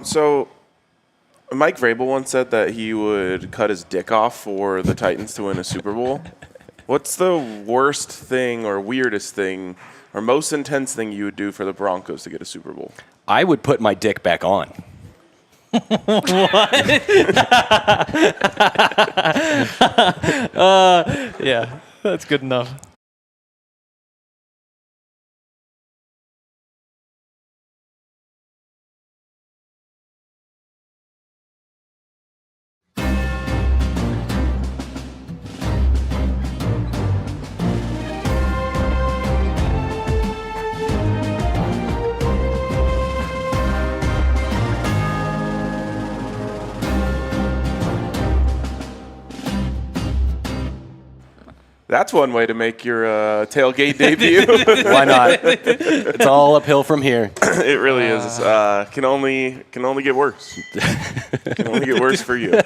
So Mike Vrabel once said that he would cut his dick off for the Titans to win a Super Bowl. What's the worst thing or weirdest thing or most intense thing you would do for the Broncos to get a Super Bowl? I would put my dick back on. What? Yeah, that's good enough. That's one way to make your tailgate debut. Why not? It's all uphill from here. It really is. Can only get worse. Can only get worse for you.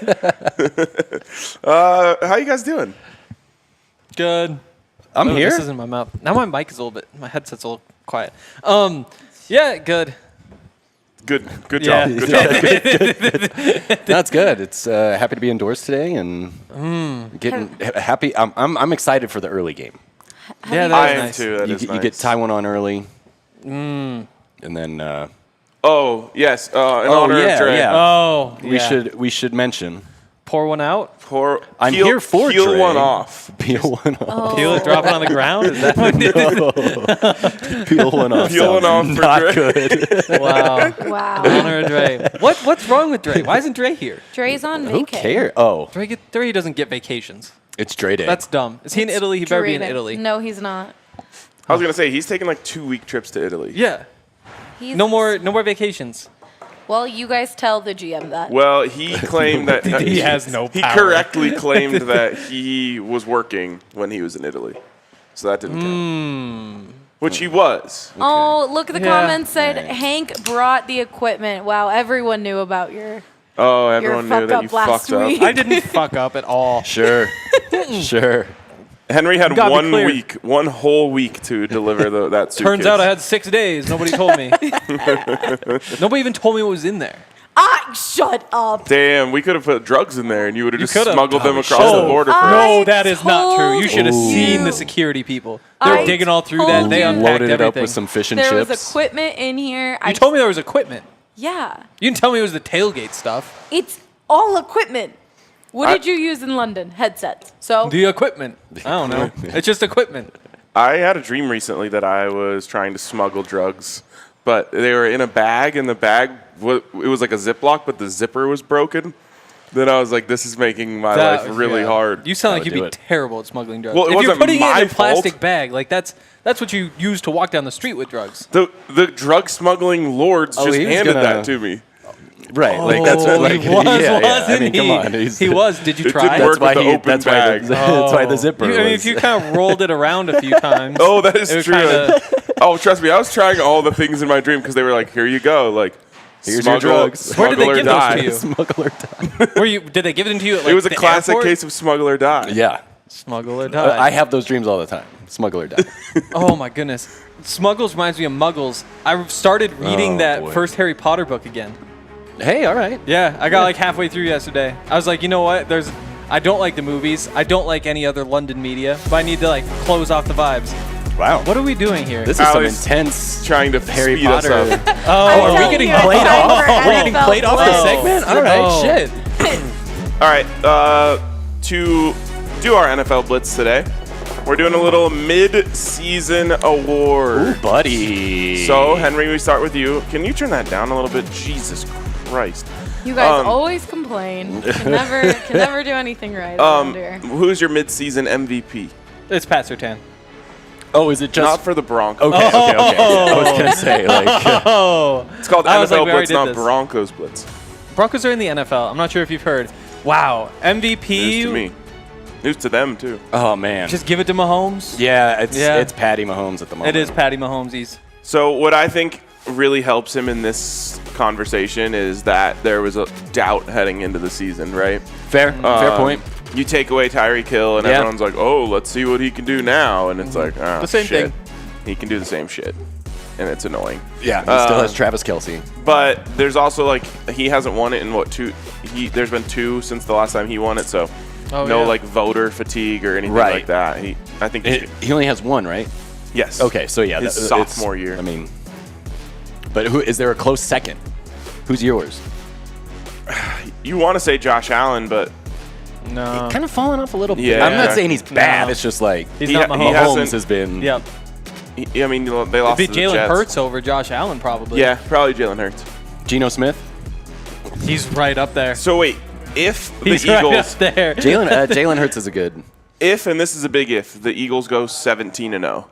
How you guys doing? Good. I'm here. This is in my mouth. Now my mic is a little bit. My headset's a little quiet. Yeah, good. Good Yeah. job. Good job. That's good. It's happy to be indoors today and getting happy. I'm excited for the early game. Yeah, I that am is nice. too. That is You nice. get Taiwan on early, and then Oh yes, in honor of Dre. yeah. Oh, yeah. we should mention Pour one out. I'm here for peel Dre. one off. peel one off. Peel it, drop it on the ground. Is that what it is? Peel one off. Peel one off for Not Dre. good. Wow. Wow. Honor of Dre. What's wrong with Dre? Why isn't Dre here? Dre's on Who vacay. cares? Oh, Dre doesn't get vacations. it's Dre Day. That's dumb. Is he in Italy? He better be in Dre Day. Italy. No, he's not. I was gonna say he's taking like 2-week trips to Italy. Yeah. He's No more vacations. Well, you guys tell the GM that. Well, he claimed that He has no He power. correctly claimed that he was working when he was in Italy, so that didn't count. Which he was. Oh, look at the Yeah. comments said Hank brought the equipment. Wow, everyone knew about your. Oh, everyone knew fuck that up you last fucked up. week. I didn't fuck up at all. Sure. Sure. Henry had Gotta be clear. one whole week to deliver that suitcase. Turns out I had 6 days. Nobody told me. Nobody even told me what was in there. Shut up. Damn, we could have put drugs in there, and you would have just could've. smuggled them Oh, across shit. the border. For I- us. No, that is not true. You should have told seen you. the security people. They're I digging all through told that. They you. unpacked Loaded it everything. up with some fish and There chips. was equipment in here. You told me there was equipment. Yeah. You didn't tell me it was the tailgate stuff. It's all equipment. What did you use in London? Headsets. So The equipment. I don't know. It's just equipment. I had a dream recently that I was trying to smuggle drugs, but they were in a bag, and the bag, it was like a Ziploc, but the zipper was broken. Then I was like, this is making my life really hard. You sound That like you'd would be do it. terrible at smuggling drugs. Well, it if you're wasn't putting it my in a plastic fault. bag, like that's what you use to walk down the street with drugs. The drug smuggling lords Oh, just he was handed gonna- that to me. Right. Like that's Oh, like he was, yeah, wasn't I mean, he? come on. He was. Did you It try? didn't it? work with the open that's why bag. that's why the zipper. I mean, was, if you kind of rolled it around a few times. Oh, that is it would true. kinda- Oh, trust me, I was trying all the things in my dream because they were like, here you go. Like, Here's smuggle, your drugs. Where did they smuggle or give those die. to you? smuggler die. Did they give them to you at like It was a the classic airport? case of smuggle or die. Yeah. Smuggle or die. I have those dreams all the time. Smuggler die. Oh my goodness. Smuggles reminds me of Muggles. I started reading Oh, that boy. first Harry Potter book again. Hey, all right. Yeah, I got like halfway through yesterday. I was like, you know what? I don't like the movies. I don't like any other London media. But I need to like close off the vibes. Wow. What are we doing here? This is some Alex intense Trying to Harry speed us Potter. up. oh, I'm are we telling getting you, it's played time off? for We're getting NFL played off the Blitz. segment? All right, Oh. shit. All right, to do our NFL Blitz today, we're doing a little mid-season award. Ooh, buddy. So, Henry, we start with you. Can you turn that down a little bit? Jesus Christ. you guys always complain. Can never do anything right around here. Who's your mid-season MVP? It's Pat Surtain. Oh, is it just Not for the Broncos. Okay. I was gonna say like Oh. It's called I was like, NFL we already Blitz, did not this. Broncos Blitz. Broncos are in the NFL. I'm not sure if you've heard. Wow. MVP. News to me. News to them, too. oh man. Just give it to Mahomes. yeah, Yeah. it's Patty Mahomes at the moment. It is Patty Mahomes. So what I think really helps him in this conversation is that there was a doubt heading into the season, right? Fair point. You take away Tyreek Hill, and Yeah. everyone's like, oh, let's see what he can do now. And it's like, oh, The same shit. thing. He can do the same shit. and it's annoying. Yeah, he still has Travis Kelce. But there's also like he hasn't won it in there's been 2 since the last time he won it, so no like voter fatigue or anything like that. I think He only has 1, right? yes. Okay, so yeah, his sophomore year. I mean, but who is there a close second? Who's yours? You want to say Josh Allen, but No. Kind of falling off a little bit. Yeah. I'm not saying he's bad. No. It's just like He's not he Mahomes. Mahomes has been. Yep. I mean they lost It'd to be the Jalen Jets. Hurts over Josh Allen probably. Yeah, probably Jalen Hurts. Geno Smith. He's right up there. So wait, if the He's right Eagles, up there. Jalen Hurts is a good. if and this is a big if, the Eagles go 17-0,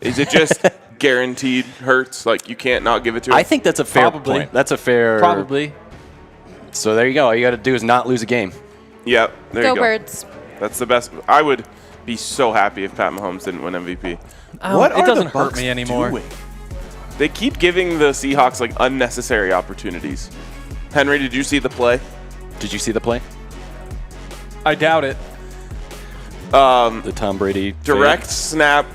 is it just guaranteed Hurts? Like you can't not give it to him? I think that's a fair Probably. point. That's a fair. Probably. So there you go. All you got to do is not lose a game. Yep. There Go you go. Birds. That's the best. I would be so happy if Pat Mahomes didn't win MVP. It doesn't hurt me anymore. doing? They keep giving the Seahawks like unnecessary opportunities. Henry, did you see the play? Did you see the play? I doubt it. The Tom Brady Direct snap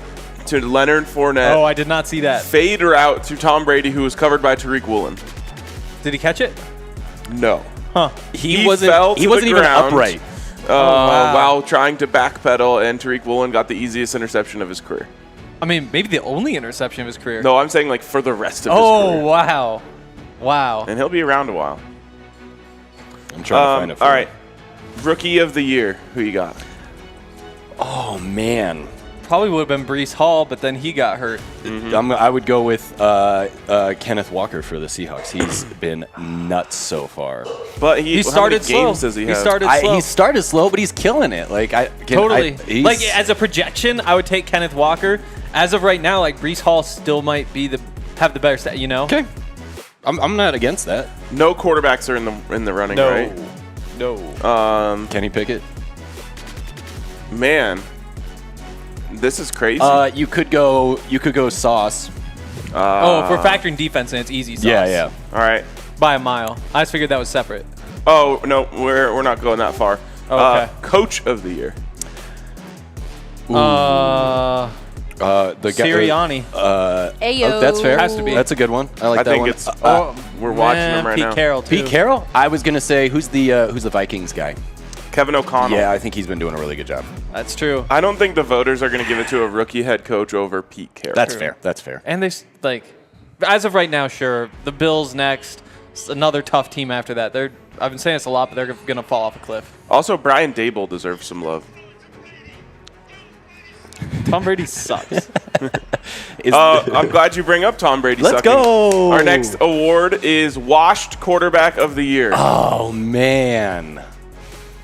to Leonard Fournette. Oh, I did not see that. Fade route to Tom Brady, who was covered by Tariq Woolen. Did he catch it? No. Huh. He He wasn't. fell He to wasn't the even ground. upright. wow. While trying to backpedal, and Tariq Woolen got the easiest interception of his career. I mean, maybe the only interception of his career. No, I'm saying like for the rest of his Oh, career. wow. Wow. And he'll be around a while. I'm trying to find it. All right. Rookie of the year. Who you got? Oh man. Probably would have been Breece Hall, but then he got hurt. I would go with Kenneth Walker for the Seahawks. He's been nuts so far. But He how started many slow. games does he have? started slow. He started slow, but he's killing it. Like Totally. he's- Like as a projection, I would take Kenneth Walker. As of right now, like Breece Hall still might be have the better stat. You know? okay. I'm not against that. No quarterbacks are in the running, right? No. Kenny Pickett. Man, this is crazy. You could go Sauce. Oh, if we're factoring defense in, it's easy sauce. Yeah. All right. By a mile. I just figured that was separate. Oh no, we're not going that far. Okay. Coach of the year. The guy. Sirianni. Ayo. That's fair. Has to be. That's a good one. I like I that think one. it's. We're watching him right Pete now. Carroll too. Pete Carroll. I was gonna say who's the Vikings guy. Kevin O'Connell. Yeah, I think he's been doing a really good job. That's true. I don't think the voters are going to give it to a rookie head coach over Pete Carroll. That's fair. That's fair. And like, as of right now, sure. The Bills next. It's another tough team after that. I've been saying this a lot, but they're gonna fall off a cliff. Also, Brian Dable deserves some love. Tom Brady sucks. I'm glad you bring up Tom Brady. Let's sucking. go. Our next award is Washed Quarterback of the Year. Oh man.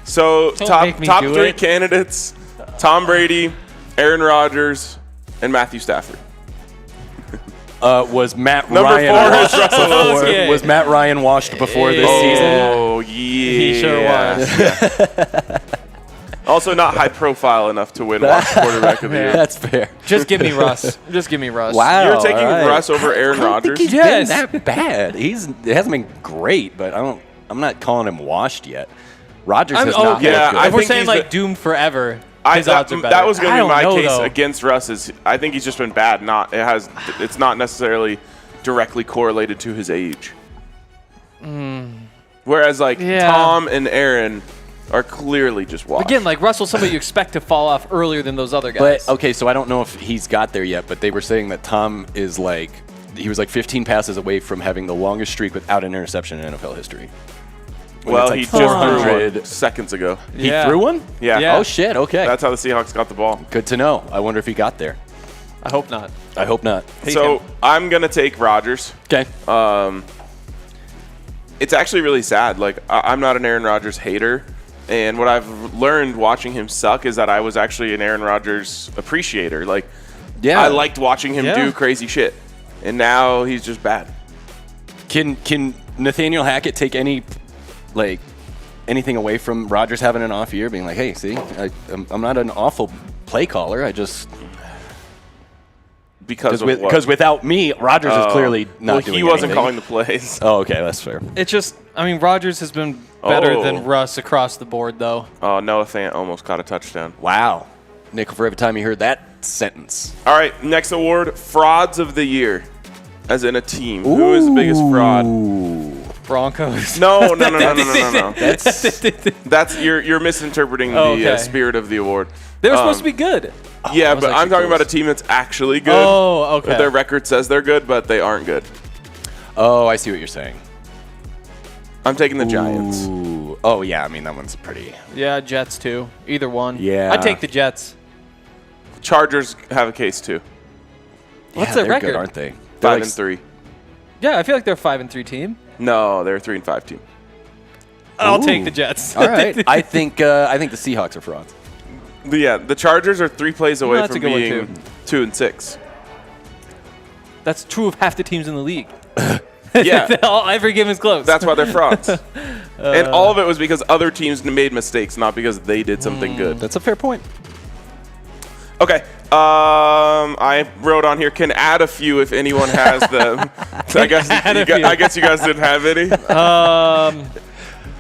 So Don't make me top do 3 it. candidates: Tom Brady, Aaron Rodgers, and Matthew Stafford. Was Matt Number Ryan 4 washed is Russell before? Wilson. Okay. Was Matt Ryan washed before this season? Oh yeah, He sure was. Also, not high profile enough to win Washed Quarterback of the Year. That's fair. Just give me Russ. Just give me Russ. Wow. You're taking all right. Russ over Aaron I don't think Rodgers. he's Yes. been that bad. It hasn't been great, but I'm not calling him washed yet. Rodgers has not yeah, looked good. I If we're think saying he's like the- doomed forever, his that, odds are better. that was going I to be don't my know, case though. against Russ. I think he's just been bad. It's not necessarily directly correlated to his age. Whereas like Yeah. Tom and Aaron are clearly just washed. Again, like Russell's somebody you expect to fall off earlier than those other guys. But okay, so I don't know if he's got there yet, but they were saying that Tom is he was like 15 passes away from having the longest streak without an interception in NFL history. When well, it's like he just threw 400 one seconds ago. He Yeah. threw one? Yeah. Yeah. Oh shit, okay. That's how the Seahawks got the ball. Good to know. I wonder if he got there. I hope not. I hope not. So I'm going to take Rodgers. Okay. It's actually really sad. Like, I'm not an Aaron Rodgers hater. And what I've learned watching him suck is that I was actually an Aaron Rodgers appreciator. Like, Yeah. I liked watching him Yeah. do crazy shit. And now he's just bad. Can Nathaniel Hackett take anything away from Rodgers having an off year, being like, hey, see, I'm not an awful play caller. I just Because of what? because without me, Rodgers is clearly not well, doing he wasn't anything. calling the plays. Oh, okay, that's fair. It's just, I mean, Rodgers has been better Oh. than Russ across the board, though. Oh, Noah Fant almost caught a touchdown. Wow, nickel for every time you heard that sentence. All right, next award, Frauds of the Year. As in a team. Who is the biggest fraud? Broncos. No. That's you're misinterpreting the spirit of the award. They were supposed to be good. Yeah, but I'm talking about a team that's actually good. Oh, okay. Their record says they're good, but they aren't good. Oh, I see what you're saying. I'm taking the Giants. Ooh. Oh, yeah. I mean, that one's pretty. Yeah, Jets too. Either one. Yeah. I'd take the Jets. Chargers have a case too. What's their they're record? Good, aren't they? 5-3. Yeah, I feel like they're a 5-3 team. No, they're a 3-5 team. I'll take the Jets. All right. I think the Seahawks are frauds. Yeah, the Chargers are 3 plays away that's from a good being one, 2-6. That's true of half the teams in the league. Yeah, Every game is close. that's why they're frauds. And all of it was because other teams made mistakes, not because they did something good. That's a fair point. Okay. I wrote on here, can add a few if anyone has them. I guess you guys didn't have any.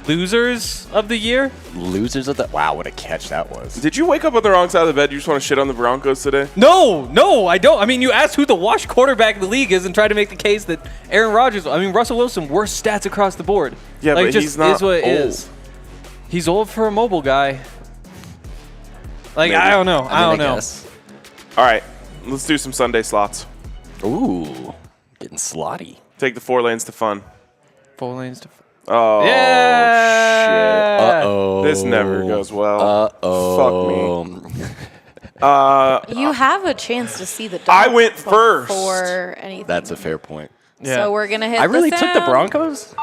Losers of the year? Losers of the... Wow, what a catch that was. Did you wake up on the wrong side of the bed? You just want to shit on the Broncos today? No, I don't. I mean, you asked who the wash quarterback in the league is and tried to make the case that Aaron Rodgers... I mean, Russell Wilson, worst stats across the board. Yeah, like, but just he's not is what it old. is. He's old for a mobile guy. Like, Maybe. I don't know. I don't know. guess. All right, let's do some Sunday slots. Ooh, getting slotty. Take the 4 lanes to fun. 4 lanes to... Oh, Yeah! Uh-oh. shit. This never goes well. Uh-oh. Fuck me. You have a chance to see the dog I went first. before anything. That's a fair point. So we're going to hit I really the took the sound. Broncos?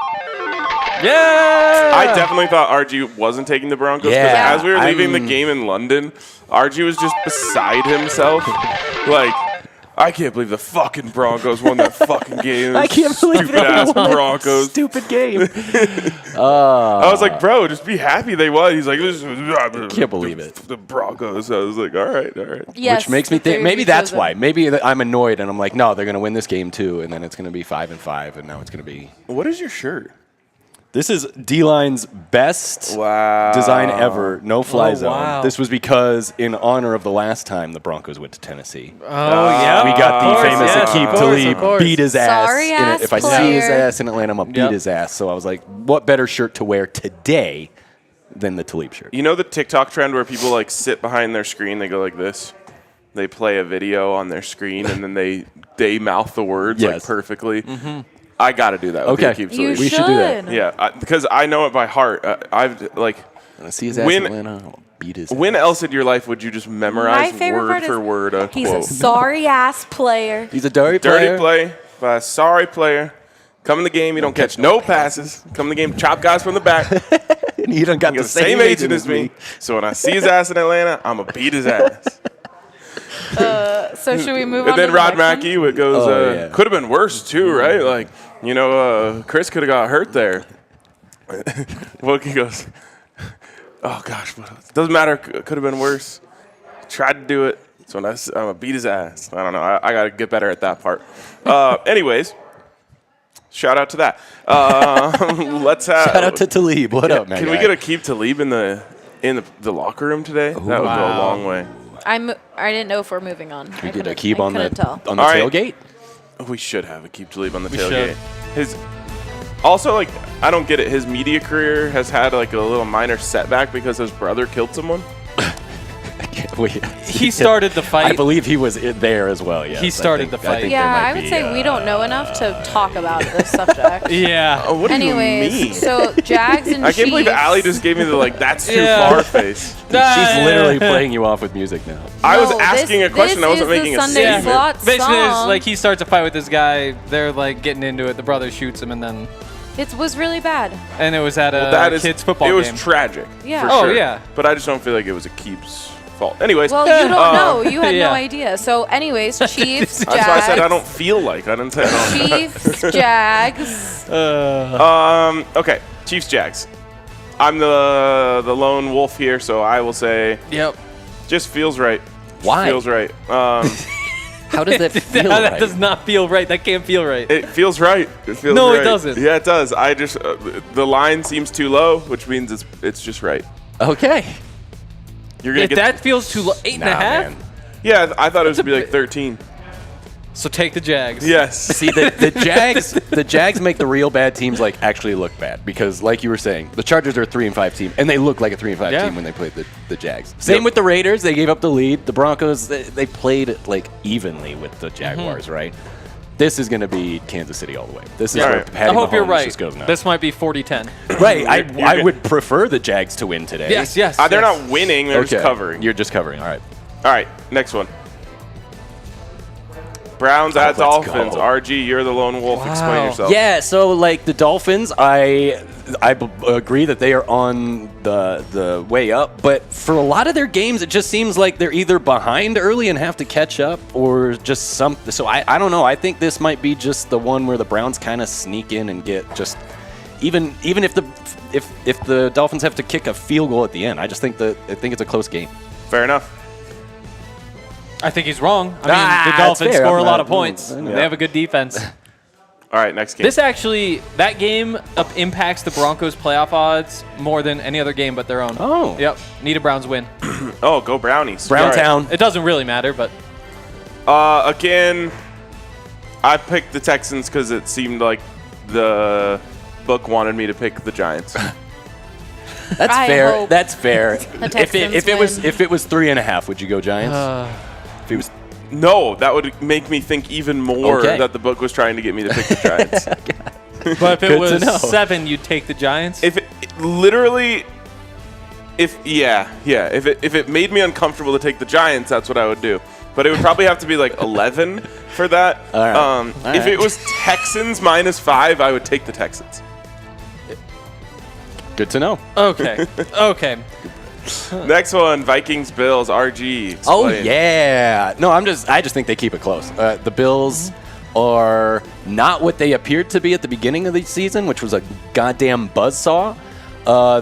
Yeah! I definitely thought RG wasn't taking the Broncos because Yeah, as we were leaving the game in London, RG was just beside himself. Like, I can't believe the fucking Broncos won that fucking game. I can't believe Stupid ass Broncos. Stupid game. I was like, bro, just be happy they won. He's like, Can't believe it. The Broncos. I was like, all right. Yes, Which makes me the think three maybe we that's chosen. why. Maybe I'm annoyed and I'm like, no, they're going to win this game too. And then it's going to be 5-5. And now it's going to be. What is your shirt? This is D-Line's best Wow. design ever. No fly zone. wow. This was because in honor of the last time the Broncos went to Tennessee. Oh, yeah. We got the Of course, famous yes, Aqib of course, of Talib course. beat his ass. Sorry in ass it. If I see his player. ass in Atlanta, I'm going to Yep. beat his ass. So I was like, what better shirt to wear today than the Talib shirt? You know the TikTok trend where people like sit behind their screen, they go like this. They play a video on their screen and then they mouth the words like Yes. perfectly. I got to do that. With Okay. Aqib You Talib. We should do that. Yeah, because I know it by heart. I've like. When I see his ass When- in Atlanta, I'll beat his When ass. else in your life would you just My memorize favorite word part for is word a he's quote? a sorry ass player. He's a dirty Dirty play by a sorry player. Come in the game, you don't catch no passes. Come in the game, chop guys from the back. And he done got He's the same agent as me. So when I see his ass in Atlanta, I'm going to beat his ass. So should we move on And then to the Rod next Mackey it goes, Oh, yeah. could have been worse too, right? Like, Chris could have got hurt there. Wookie goes, oh gosh, doesn't matter. Could have been worse. Tried to do it. So when I'm going to beat his ass. I don't know. I got to get better at that part. Anyways, shout out to that. Let's have. Shout out to Talib. What up, man? Can we get a Aqib Talib in the locker room today? That would go a Wow. long way. I didn't know if we're moving on. We I get a couldn't- Aqib I on couldn't tell. the All right. tailgate? We should have Aqib Talib on the We tailgate. Also, like, I don't get it. His media career has had like a little minor setback because his brother killed someone. Wait. He started the fight. I believe he was there as well. Yes, He started the fight. Yeah, I would say we don't know enough to talk about this subject. Yeah. Oh, what do you Anyways, mean? so Jags and I can't believe Chiefs- Allie just gave me the like that's too Yeah. far face. She's literally playing you off with music now. I was No, asking this- a question. this I wasn't is the making a Sunday statement. slot Basically, it's song. like he starts a fight with this guy. They're like getting into it. The brother shoots him, and then It was really bad. it was at a Well, that is kids football It was game. tragic. Yeah. For Oh, sure. yeah. But I just don't feel like it was Aqib's fault. Anyways, Well, you don't know. You had Yeah. no idea. So, anyways, Chiefs, Jags. that's why I said I don't feel like. I didn't say I don't. Chiefs, Jags. Okay, Chiefs Jags. I'm the lone wolf here, so I will say Yep. just feels right. Why? Feels right. How does that feel That right? does not feel right. That can't feel right. It feels right. It feels No, it right. doesn't. Yeah, it does. I just the line seems too low, which means it's just right. Okay. You're gonna If get that feels too low, 8.5. Man. Yeah, I thought it was gonna be like 13. So take the Jags. Yes. See, the Jags make the real bad teams like actually look bad because, like you were saying, the Chargers are a 3-5 team, and they look like a 3-5 team when they played the Jags. Same with the Raiders; they gave up the lead. The Broncos they played like evenly with the Jaguars, right? This is going to be Kansas City all the way. This is where Patty I hope you're Mahomes right. just goes nuts. This might be 40-10. Right. I would prefer the Jags to win today. Yes. They're not winning. They're just covering. You're just covering. All right. All right, next one. Browns at let's Dolphins. go. RG, you're the lone wolf. Explain yourself. Yeah, so like the Dolphins, I agree that they are on the way up, but for a lot of their games, it just seems like they're either behind early and have to catch up, or just something. So I don't know. I think this might be just the one where the Browns kind of sneak in and get just even if the Dolphins have to kick a field goal at the end. I think it's a close game. Fair enough. I think he's wrong. I mean, the Dolphins score a lot of points. Yeah. They have a good defense. All right, next game. That game impacts the Broncos' playoff odds more than any other game but their own. Oh. Yep. Need a Browns win. Oh, go Brownies. Browntown. It doesn't really matter, but Again, I picked the Texans because it seemed like the book wanted me to pick the Giants. That's I fair. hope That's fair. the Texans if it was 3.5, would you go Giants? If it was No, that would make me think even more that the book was trying to get me to pick the Giants. but if it Good to know. was 7, you'd take the Giants. If it made me uncomfortable to take the Giants, that's what I would do. But it would probably have to be like 11 for that. All right. If it was Texans -5, I would take the Texans. good to know. Okay. Next one, Vikings Bills. RG. Oh explain. yeah. No, I just think they keep it close. The Bills are not what they appeared to be at the beginning of the season, which was a goddamn buzzsaw.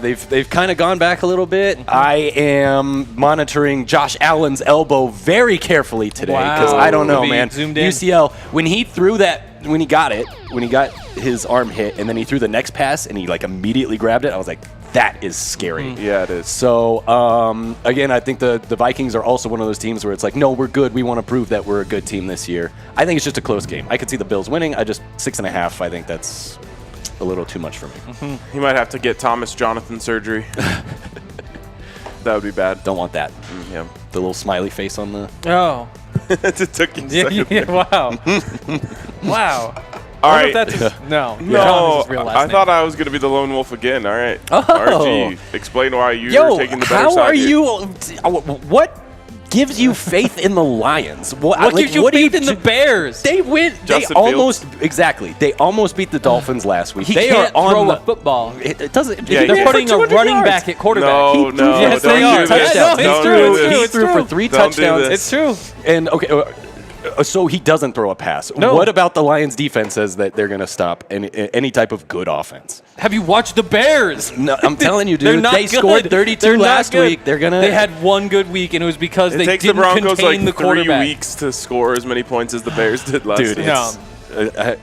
They've kind of gone back a little bit. I am monitoring Josh Allen's elbow very carefully today because I don't know, man. Zoomed in. UCL, when he got his arm hit, and then he threw the next pass and he like immediately grabbed it, I was like, that is scary. Yeah, it is. So, again, I think the Vikings are also one of those teams where it's like, no, we're good. We want to prove that we're a good team this year. I think it's just a close game. I could see the Bills winning. 6.5, I think that's a little too much for me. He might have to get Thomas Jonathan surgery. That would be bad. Don't want that. Yeah. The little smiley face on the... Oh. It took you a second. Yeah, wow. Wow. All I wonder right. if that's no. No, Thomas' real last I name. thought I was going to be the lone wolf again. All right. Oh. RG, explain why you're taking the better how side are here. you... What gives you faith in the Lions? What gives you faith in the Bears? They win. Justin They almost They almost beat the Dolphins last week. He they can't are on throw the a football. It doesn't. Yeah, he They're yeah. putting a 200 running yards. back at quarterback. No, no, Yes, don't they do are. this. No, it's Don't true, do it's this. true, He it's threw for 3 Don't do touchdowns. this. It's true. And okay, so he doesn't throw a pass. No. What about the Lions' defense says that they're going to stop any type of good offense? Have you watched the Bears? No, I'm telling you, They're dude. not They good. scored 32 They're not last good. week. They're gonna. They had one good week, and it was because It they takes the didn't Broncos contain like the 3 quarterback. weeks to score as many points as the Bears did last Dude, week. No.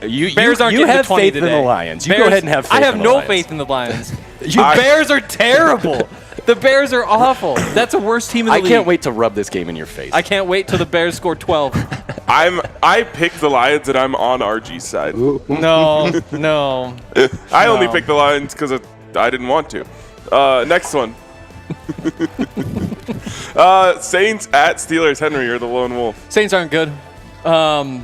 You Bears aren't you getting have to 20 faith today. in the Lions. You Bears, go ahead and have faith I have in the no Lions. faith in the Lions. The I- Bears are terrible. The Bears are awful. That's the worst team in the I league. can't wait to rub this game in your face. I can't wait till the Bears score 12. I picked the Lions and I'm on RG's side. No. I only picked the Lions because I didn't want to. Next one. Saints at Steelers. Henry, you're the lone wolf. Saints aren't good.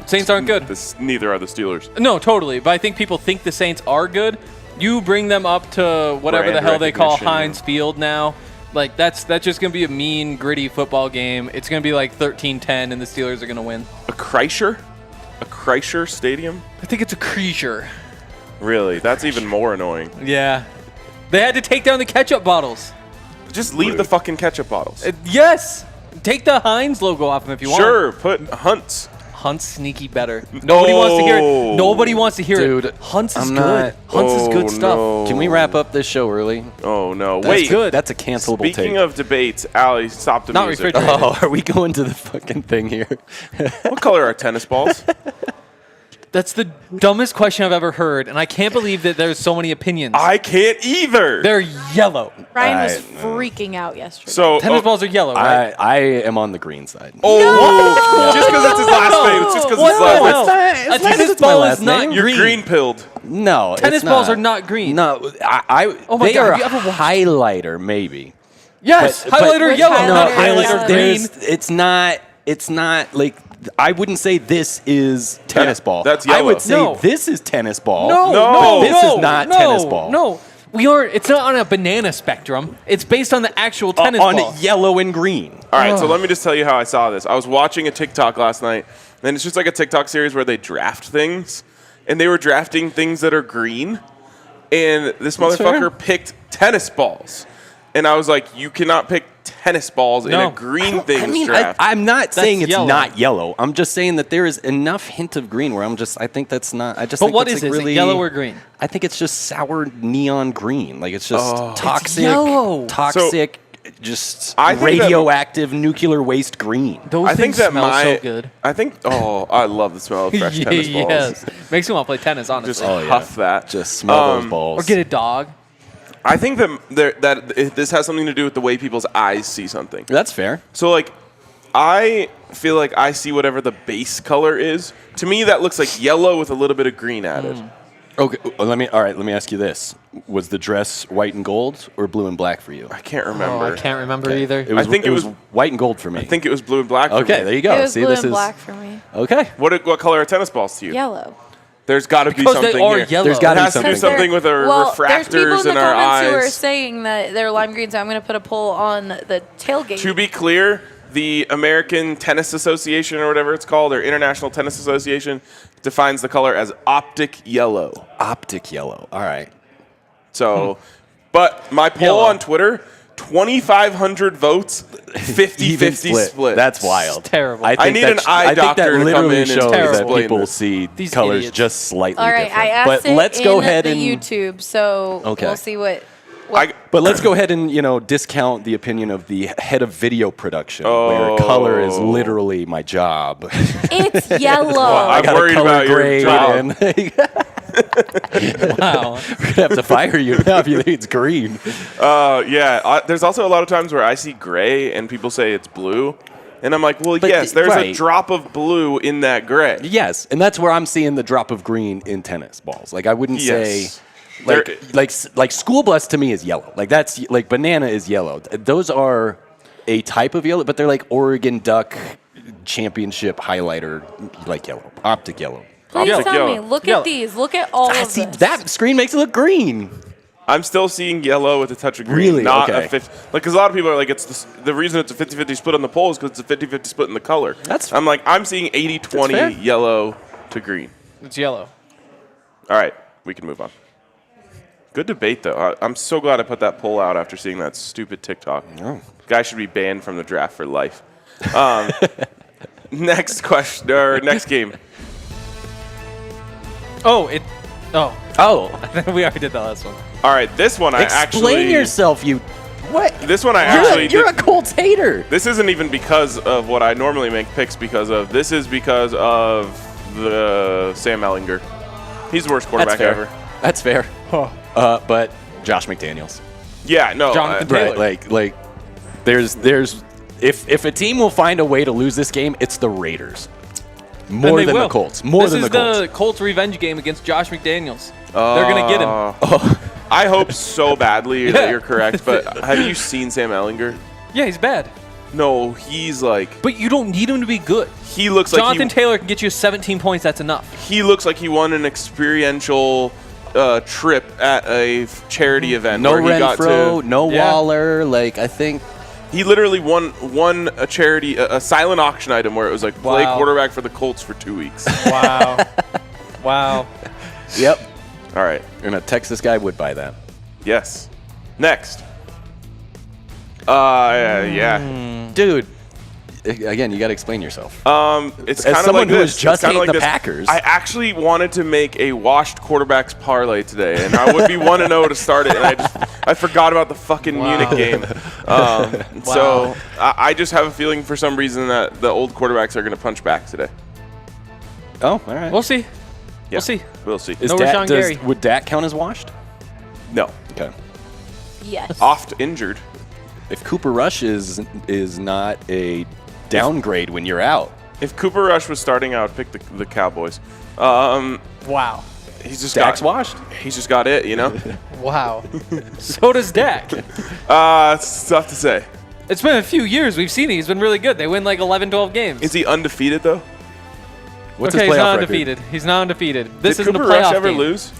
Saints aren't good. Neither are the Steelers. No, totally. But I think people think the Saints are good. You bring them up to whatever Brand the hell they call recognition. Heinz Field now. Like, that's just going to be a mean, gritty football game. It's going to be like 13-10, and the Steelers are going to win. A Kreischer? A Kreischer Stadium? I think it's a creature. Really? That's even more annoying. Yeah. They had to take down the ketchup bottles. Just leave the fucking ketchup bottles. Yes. Take the Heinz logo off them if you want. Sure, put Hunt's. Hunt's sneaky better. Nobody wants to hear it. Nobody wants to hear Dude, it. Hunt's is I'm good. not- Hunt's is good Oh, stuff. no. Can we wrap up this show early? Oh, no. That's Wait. good. That's a cancelable take. Speaking of debates, Allie, stop the Not music. refrigerated. Oh, are we going to the fucking thing here? What color are tennis balls? That's the dumbest question I've ever heard, and I can't believe that there's so many opinions. I can't either. They're yellow. Ryan was I- freaking out yesterday. So Tennis balls are yellow, right? I am on the green side. just because it's his last name. It's just because it's his last name. No. As A long as tennis it's my ball last is not name. You're green. green pilled. No, Tennis it's balls not. are not green. No, Oh my they God, are have you a ever- highlighter, maybe. Yes, But- highlighter Which yellow, highlighter not is highlighter that? green. It's not. It's not like I wouldn't say this is tennis ball. that's I yellow. would say No. this is tennis ball. No, No. This is not tennis ball. No, we aren't. It's not on a banana spectrum. It's based on the actual tennis on ball. yellow and green. All right, so let me just tell you how I saw this. I was watching a TikTok last night, and it's just like a TikTok series where they draft things, and they were drafting things that are green, and this motherfucker picked tennis balls. And I was like, you cannot pick tennis balls in No. a green things I mean, draft. I'm not saying it's yellow. not yellow. I'm just saying that there is enough hint of green where I think that's not. I just But think what that's is like it? Is it really yellow or green? I think it's just sour neon green. Like it's just toxic, yellow. toxic, just I think that- radioactive nuclear waste green. Those I think things that smell my, so good. I think, I love the smell of fresh tennis balls. Yes, makes me want to play tennis. Honestly, Just Oh, yeah. huff that. Just smell those balls. or get a dog. I think that this has something to do with the way people's eyes see something. That's fair. So, like, I feel like I see whatever the base color is. To me, that looks like yellow with a little bit of green added. Okay, let me ask you this: was the dress white and gold or blue and black for you? I can't Oh, remember. I can't remember either. It was, I think it was- white and gold for me. I think it was blue and black. For Okay, me. there you go. it was See, blue this and is black for me. okay. What color are tennis balls to you? Yellow. There's got to be Because something they are here. yellow. There's gotta It be has to do something. something with our Well, there's people refractors in the in our comments who are eyes. saying that they're lime green, so I'm going to put a poll on the tailgate. To be clear, the American Tennis Association or whatever it's called, or International Tennis Association, defines the color as optic yellow. Optic yellow. All right. So, but my poll Yellow. on Twitter, 2,500 votes, 50-50 split. That's wild. It's terrible. I need an eye I think that doctor to come literally in and shows that explain people this. see These colors idiots. just slightly All right, different. I asked but it let's in go ahead the and YouTube, so Okay. we'll see what I, But let's go ahead and discount the opinion of the head of video production, where color is literally my job. it's yellow. I'm I got worried a color about your grade, job. and we're Wow. gonna have to fire you now if you think it's green. yeah, there's also a lot of times where I see gray and people say it's blue. And I'm like, well, But yes, there's a right. drop of blue in that gray. Yes, and that's where I'm seeing the drop of green in tennis balls. Like I wouldn't Yes. say. There- Like school bus to me is yellow. Like that's like banana is yellow. Those are a type of yellow, but they're like Oregon Duck championship highlighter, like yellow, optic yellow. Please Optic tell yellow. me. Look Yellow. at these. Look at all of See, this. that screen makes it look green. I'm still seeing yellow with a touch of green. Really? Not Okay. a 50. Like, because a lot of people are like, the reason it's a 50-50 split on the poll is because it's a 50-50 split in the color. I'm like, I'm seeing fair. 80-20 yellow to green. It's yellow. All right, we can move on. Good debate, though. I'm so glad I put that poll out after seeing that stupid TikTok. Oh. Guy should be banned from the draft for life. Next question, or next game. Oh, Oh, we already did the last one. All right, this one I explain actually. yourself, you. What? This one I actually. You're a did- Colts hater. This isn't even because of what I normally make picks because of. This is because of the Sam Ellinger. He's the worst quarterback That's fair. ever. That's fair. But Josh McDaniels. Yeah, no. Jonathan Right, Taylor. like there's if a team will find a way to lose this game, it's the Raiders. More And they than will. the Colts. More this than the is Colts. the Colts revenge game against Josh McDaniels. They're gonna get him. I hope so badly Yeah. that you're correct, but have you seen Sam Ellinger? Yeah, he's bad, No, he's like but you don't need him to be good. he looks Jonathan like Taylor can get you 17 points. That's enough. he looks like he won an experiential trip at a charity event. No where he got Renfro, to, no Yeah. Waller. Like I think He literally won a charity a silent auction item where it was like play Wow. quarterback for the Colts for 2 weeks. Wow. Wow. Yep. All right. And a Texas guy would buy that. Yes. Next. Yeah. Dude, again, you got to explain yourself. It's As kind of someone like who this. was just It's kinda hating like the this. Packers. I actually wanted to make a washed quarterbacks parlay today, and I would be 1-0 to start it, and I forgot about the fucking Wow. Munich game. So I just have a feeling for some reason that the old quarterbacks are going to punch back today. Oh, all right. We'll see. We'll see. We'll see. Is No Dak, Rashawn Gary. would Dak count as washed? No. Okay. Yes. Oft injured. If Cooper Rush is not a downgrade when you're out, If Cooper Rush was starting, I would pick the Cowboys. Wow. He's just Dak's got washed. He's just got it, you know. Wow. So does Dak. It's tough to say. It's been a few years. We've seen it. He's been really good. They win like 11, 12 games. Is he undefeated though? What's okay, his he's playoff not record? undefeated. He's not undefeated. This Did isn't Cooper a playoff Rush ever game. lose?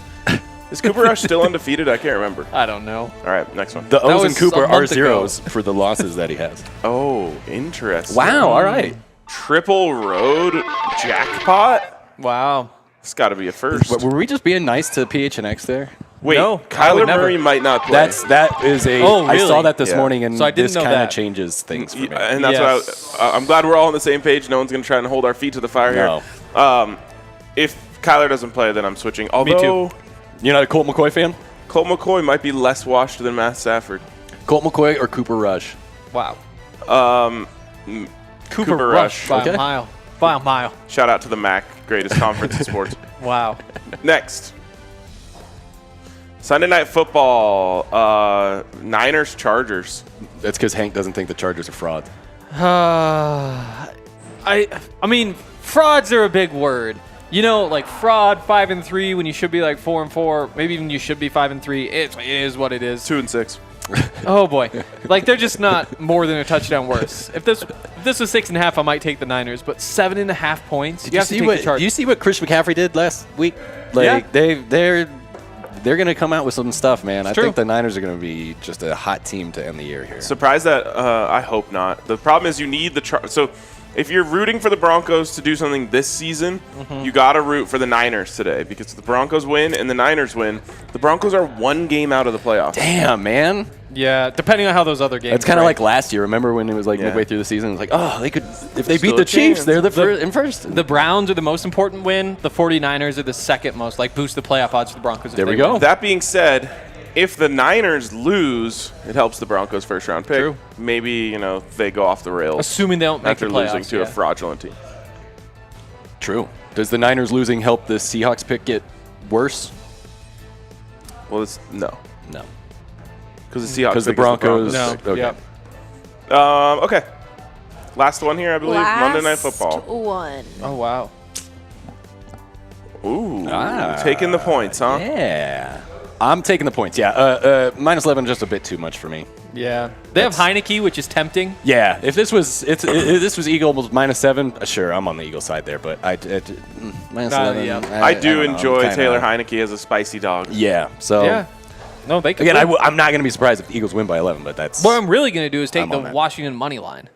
Is Cooper Rush still undefeated? I can't remember. I don't know. All right, next one. The O's was and Cooper a are month ago. zeros for the losses that he has. Oh, interesting. Wow. All right. Triple road jackpot? Wow. It's got to be a first. But were we just being nice to PHNX there? Wait, No, I Kyler would never. Murray might not play. That is a. Oh, I saw really? that this Yeah. morning, and So I didn't this know kind of that. changes things for me. And that's Yes. what I'm glad we're all on the same page. No one's going to try and hold our feet to the fire No. here. If Kyler doesn't play, then I'm switching. Although You're not a Colt McCoy fan? Colt McCoy might be less washed than Matt Stafford. Colt McCoy or Cooper Rush? Wow. Cooper Rush. by Okay. a mile. By a mile. Shout out to the MAC, greatest conference in sports. Wow. Next. Sunday Night Football, Niners Chargers. That's because Hank doesn't think the Chargers are frauds. I mean, frauds are a big word. You know, like fraud 5-3 when you should be like 4-4. Maybe even you should be 5-3. It is what it is. 2-6. Oh boy, like they're just not more than a touchdown worse. If this was 6.5, I might take the Niners, but 7.5 points. You have to take the Chargers. You see what Chris McCaffrey did last week? Like they're going to come out with some stuff, man. I true. think the Niners are going to be just a hot team to end the year here. Surprised that I hope not. The problem is you need the so if you're rooting for the Broncos to do something this season, you got to root for the Niners today because if the Broncos win and the Niners win, the Broncos are one game out of the playoffs. Damn, man. Yeah, depending on how those other games. It's kind of break. like last year. Remember when it was like Yeah. midway through the season? It was like, oh, they could if they Still beat the a Chiefs, chance. they're the first. The Browns are the most important win. The 49ers are the second most. Like boost the playoff odds for the Broncos. if There we they go. win. That being said, if the Niners lose, it helps the Broncos first round pick. True. Maybe, they go off the rails Assuming they don't make after the playoffs. losing to yeah. a fraudulent team. True. Does the Niners losing help the Seahawks pick get worse? Well, it's no. No. Because the Seahawks Because the pick is Broncos. No. Okay. Yep. Okay. Last one here, I believe. Monday Night Football. One. Oh wow. Ooh. Ah. Taking the points, huh? Yeah. I'm taking the points. Yeah. Minus 11 just a bit too much for me. Yeah. They have Heineke, which is tempting. Yeah. If this was if this was Eagles minus 7, sure, I'm on the Eagle side there. But minus 11. yeah. I do don't know, I'm enjoy kinda- Taylor Heineke as a spicy dog. Yeah. So Yeah. No, they could. again, win. I'm not going to be surprised if the Eagles win by 11. But that's What I'm really gonna do is take I'm the on that. Washington money line.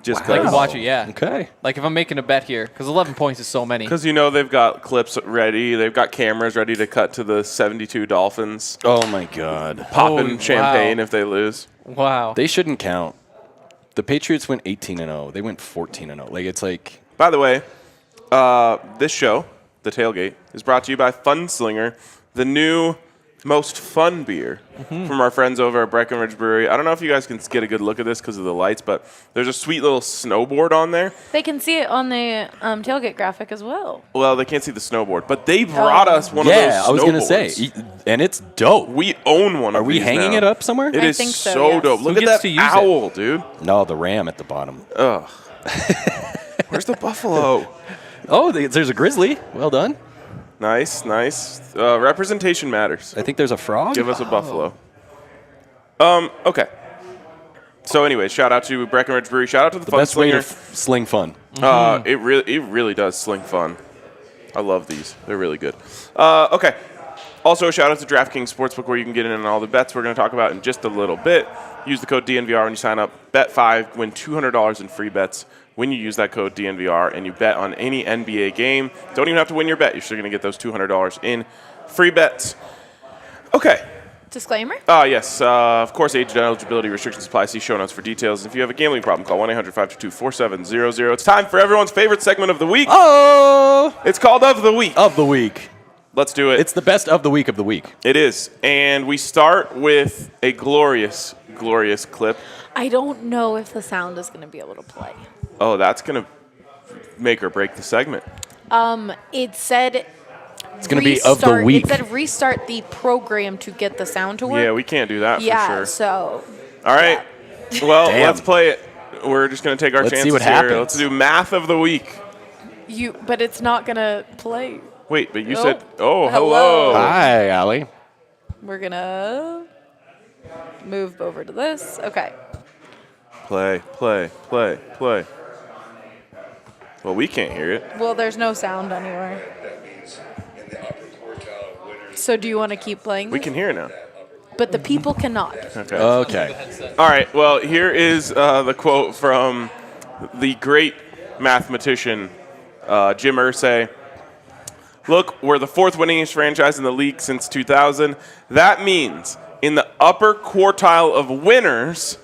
Just Like because. watch it, yeah. okay. Like if I'm making a bet here, because 11 points is so many. Because they've got clips ready. They've got cameras ready to cut to the 72 Dolphins. Oh my God. Popping wow. champagne if they lose. Wow. They shouldn't count. The Patriots went 18-0. They went 14-0. Like it's like By the way, this show, The Tailgate, is brought to you by Funslinger, the new most fun beer from our friends over at Breckenridge Brewery. I don't know if you guys can get a good look at this because of the lights, but there's a sweet little snowboard on there. They can see it on the tailgate graphic as well. Well, they can't see the snowboard, but they brought us one of those yeah, I was gonna snowboards. say, and it's dope. We own one Are of we these hanging now. it up somewhere? It I is think so, so yes. dope. Look Who at gets that to use it? owl, dude. No, the ram at the bottom. Ugh. Where's the buffalo? Oh, there's a grizzly. Well done. Nice, nice. Representation matters. I think there's a frog. Give us a buffalo. Okay. So anyway, shout out to Breckenridge Brewery. Shout out to the Best way to Funslinger. sling fun. It really does sling fun. I love these. They're really good. Okay. Also, shout out to DraftKings Sportsbook where you can get in on all the bets we're going to talk about in just a little bit. Use the code DNVR when you sign up. Bet 5, win $200 in free bets when you use that code DNVR and you bet on any NBA game. Don't even have to win your bet. You're still going to get those $200 in free bets. Okay. Disclaimer? Yes. Of course, age and eligibility restrictions apply. See show notes for details. If you have a gambling problem, call 1-800-522-4700. It's time for everyone's favorite segment of the week. Oh, It's called Of the Week. of the week. Let's do it. It's the best of the week of the week. It is. And we start with a glorious, glorious clip. I don't know if the sound is going to be able to play. Oh, that's going to make or break the segment. It said It's going to be of the week. It said restart the program to get the sound to work. Yeah, we can't do that Yeah, for sure. so. All right. Well, Damn. let's play it. We're just going to take our Let's chances see what here. happens. Let's do math of the week. But it's not going to play. Wait, but you Nope. said, oh, Hello. hello. Hi, Allie. We're going to move over to this. Okay. Play. Well, we can't hear it. Well, there's no sound anywhere. So do you want to keep playing We this? can hear it now. But the people cannot. Okay. Okay. All right. Well, here is the quote from the great mathematician Jim Irsay. Look, we're the fourth winningest franchise in the league since 2000. That means in the upper quartile of winners,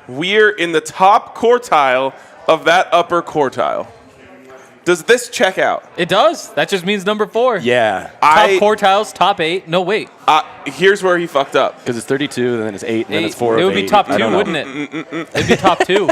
we're in the top quartile of that upper quartile. Does this check out? It does. That just means number 4. Yeah. Top quartiles, top 8. No, wait. Here's where he fucked up. Because it's 32, and then it's 8, and then it's 4 It of would be 8. top I 2, don't know. wouldn't it? It'd be top 2.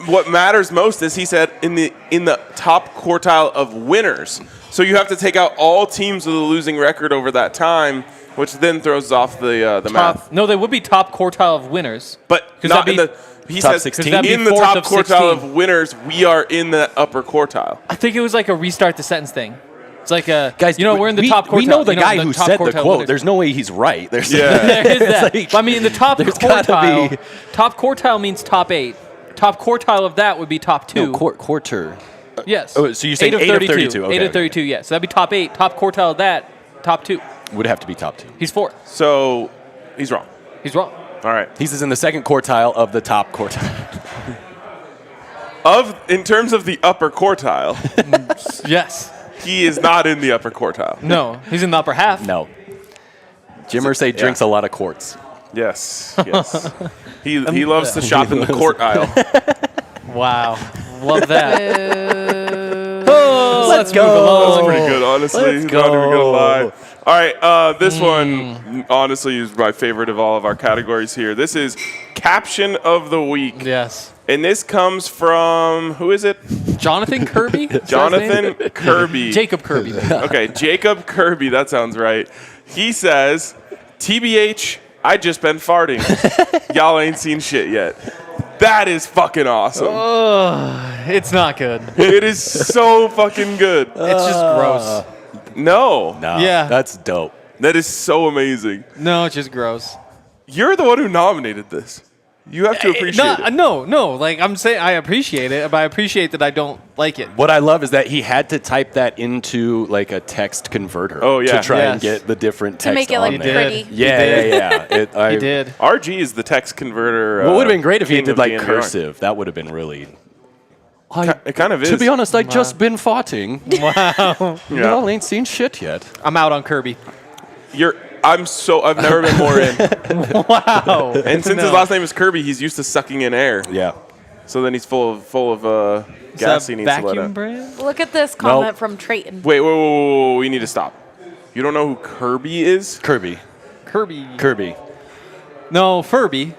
What matters most is he said in the top quartile of winners. So you have to take out all teams with a losing record over that time, which then throws off the math. No, they would be top quartile of winners. But 'Cause not that'd in be the. He top says 16? That'd be in the fourth top of quartile 16. of winners, we are in the upper quartile. I think it was like a restart the sentence thing. It's like a Guys, we're in the top quartile. We know the guy the who top said the quartile quote. winners. There's no way he's right. There's Yeah. There is that. like- But I mean, the top There's gotta quartile. be- Top quartile means top 8. Top quartile of that would be top 2. No, quarter. Yes. Oh, so you're saying 8 of 32. Okay, 8 of okay. 32, yes. So that'd be top 8. Top quartile of that, top 2. Would have to be top 2. He's 4th. So he's wrong. He's wrong. All right. He's in the second quartile of the top quartile. In terms of the upper quartile, Yes. he is not in the upper quartile. No, he's in the upper half. No. Jim Irsay drinks a lot of quarts. Yes. He loves to shop in the court aisle. Wow. Love that. Let's move along. That's pretty good, honestly. Let's Not even gonna go. lie. All right, this one honestly is my favorite of all of our categories here. This is caption of the week, Yes. and this comes from who is it? Jonathan Kirby? Is that his Jonathan name? Kirby. Jacob Kirby. Okay, Jacob Kirby. That sounds right. He says, "TBH, I just been farting. Y'all ain't seen shit yet." That is fucking awesome. It's not good. It is so fucking good. It's just gross. No, No, Yeah. that's dope. that is so amazing. No, it's just gross. You're the one who nominated this. You have to appreciate it. No. Like, I'm saying I appreciate it, but I appreciate that I don't like it. What I love is that he had to type that into like a text converter. Oh, yeah. To try and Yes. get the different To text make it on like there. pretty. Yeah. He did. RG is the text converter. What would have been great if he king did of like DNVR. cursive. That would have been really. It kind of is. To be honest, I just been farting. Wow. Y'all ain't seen shit yet. I'm out on Kirby. I've never been more in. Wow. And since his last name is Kirby, he's used to sucking in air. Yeah. So then he's full of gas he needs to let vacuum out. brand? Look at this comment from Trayton. Wait, whoa, we need to stop. You don't know who Kirby is? Kirby. Kirby. No, Furby.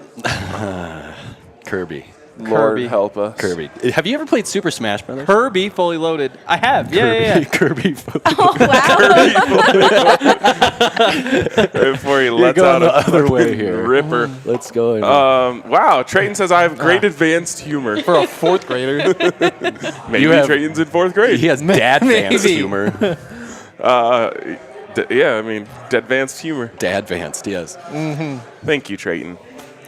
Kirby. Lord help us. Kirby. Have you ever played Super Smash Brothers? Kirby fully loaded. I have. Yeah. Kirby. Oh, wow. Before he You're lets going out the a other way fucking here. ripper. Let's go. Wow, Trayton says I have great advanced humor. For a 4th grader. Maybe You have- Trayton's in 4th grade. he has dad advanced Maybe. humor. Yeah, I mean, advanced humor. Dad advanced, yes. Thank you, Trayton.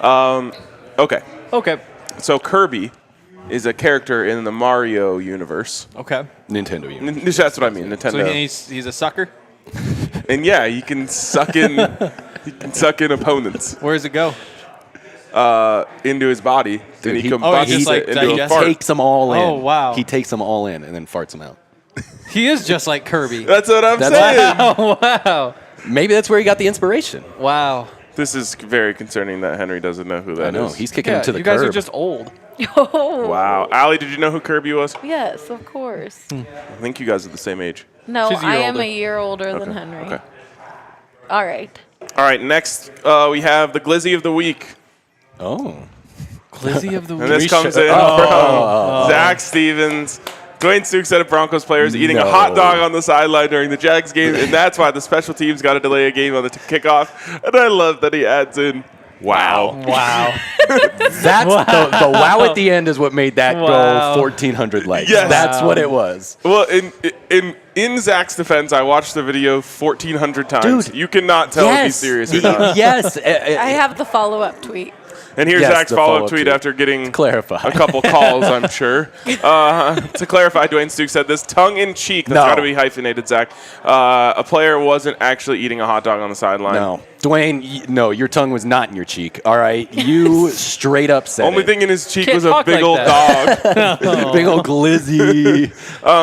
Okay, Okay. so Kirby is a character in the Mario universe. Okay. Nintendo humor. That's what I mean, Nintendo. So he's a sucker? And yeah, he can suck in opponents Where does it go? into his body, Dude, and he he- combusts he just, like, it into a digests fart. Takes them all in. Oh, wow. He takes them all in and then farts them out. He is just like Kirby. That's what I'm That's- saying. Oh, wow. Maybe that's where he got the inspiration. Wow. This is very concerning that Henry doesn't know who that I know. is. He's kicking Yeah, him to the you guys curb. are just old. Oh. Wow. Allie, did you know who Kirby was? Yes, of course. I think you guys are the same age. No, She's a year I am older. a year older than Henry. Okay. All right. All right, next we have the Glizzy of the Week. Oh. Glizzy of the And this week. comes in from Zach Stevens. Dwayne Stuk said of Broncos players eating a hot dog on the sideline during the Jags game, and that's why the special teams got to delay a game on the kickoff. And I love that he adds in, wow. Wow. That's the wow at the end is what made that go 1,400 likes. Yes. That's what it was. Well, in Zach's defense, I watched the video 1,400 times. Dude, You cannot tell if he's serious or not. Yes. I have the follow-up tweet. And here's Yes, Zach's the follow-up follow-up tweet tweet. after getting Clarify. a couple calls, I'm sure. To clarify, Dwayne Stuk said this tongue-in-cheek. That's No. got to be hyphenated, Zach. A player wasn't actually eating a hot dog on the sideline. No. Dwayne, no, your tongue was not in your cheek, all right? You straight up said Only it. thing in his cheek Can't was a talk big like old that. dog. Big old glizzy.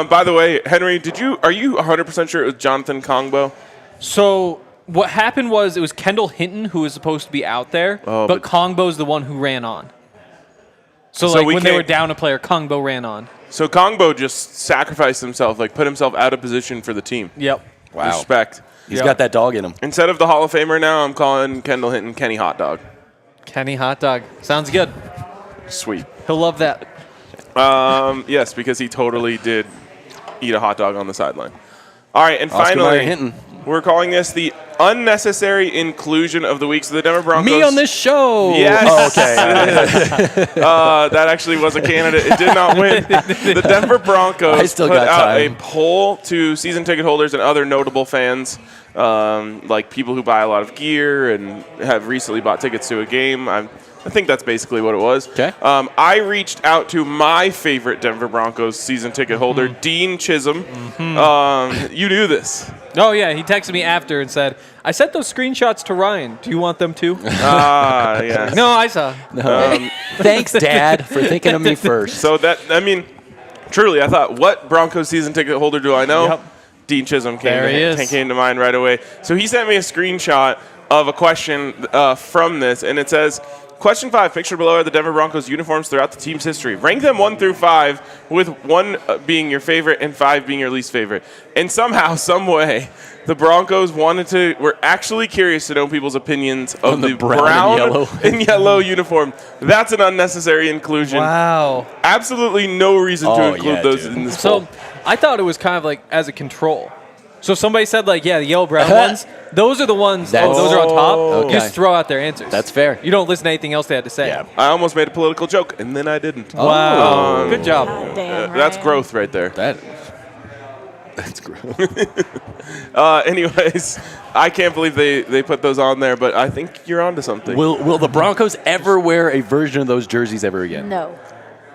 By the way, Henry, are you 100% sure it was Jonathan Kongbo? So what happened was it was Kendall Hinton who was supposed to be out there, but Kongbo's the one who ran on. So like we when they were can't- down a player, Kongbo ran on. So Kongbo just sacrificed himself, like put himself out of position for the team. Yep. Wow. Respect. He's got that dog in him. Instead of the Hall of Famer now, I'm calling Kendall Hinton Kenny Hot Dog. Kenny Hot Dog. Sounds good. Sweet. He'll love that. Yes, because he totally did eat a hot dog on the sideline. All right, and Oscar Mayer finally, Hinton. we're calling this the unnecessary inclusion of the week. So the Denver Broncos. Me on this show. Yes. Oh, okay. That actually was a candidate. It did not win. The Denver Broncos I still put got out time. a poll to season ticket holders and other notable fans, like people who buy a lot of gear and have recently bought tickets to a game. I think that's basically what it was. Okay. I reached out to my favorite Denver Broncos season ticket holder, Dean Chisholm. You knew this. Oh, yeah. He texted me after and said, I sent those screenshots to Ryan. Do you want them too? Yeah. No, I saw. Thanks, Dad, for thinking of me first. So truly, I thought, what Broncos season ticket holder do I know? Yep. Dean Chisholm There he is. came to mind right away. So he sent me a screenshot of a question from this, and it says, question 5, pictured below are the Denver Broncos uniforms throughout the team's history. Rank them 1 through 5, with 1 being your favorite and 5 being your least favorite. And somehow, some way, the Broncos were actually curious to know people's opinions of On the the brown and yellow uniform. That's an unnecessary inclusion. Wow. Absolutely no reason to Oh, include yeah, those dude. in this poll. So I thought it was kind of like as a control. So somebody said like, yeah, the yellow brown ones, those are the ones, those are on top. Okay. Just throw out their answers. That's fair. You don't listen to anything else they had to say. Yeah. I almost made a political joke, and then I didn't. Wow. Good job. God damn, That's Ryan. growth right there. That's gross. Anyways, I can't believe they put those on there, but I think you're onto something. Will the Broncos ever wear a version of those jerseys ever again? No.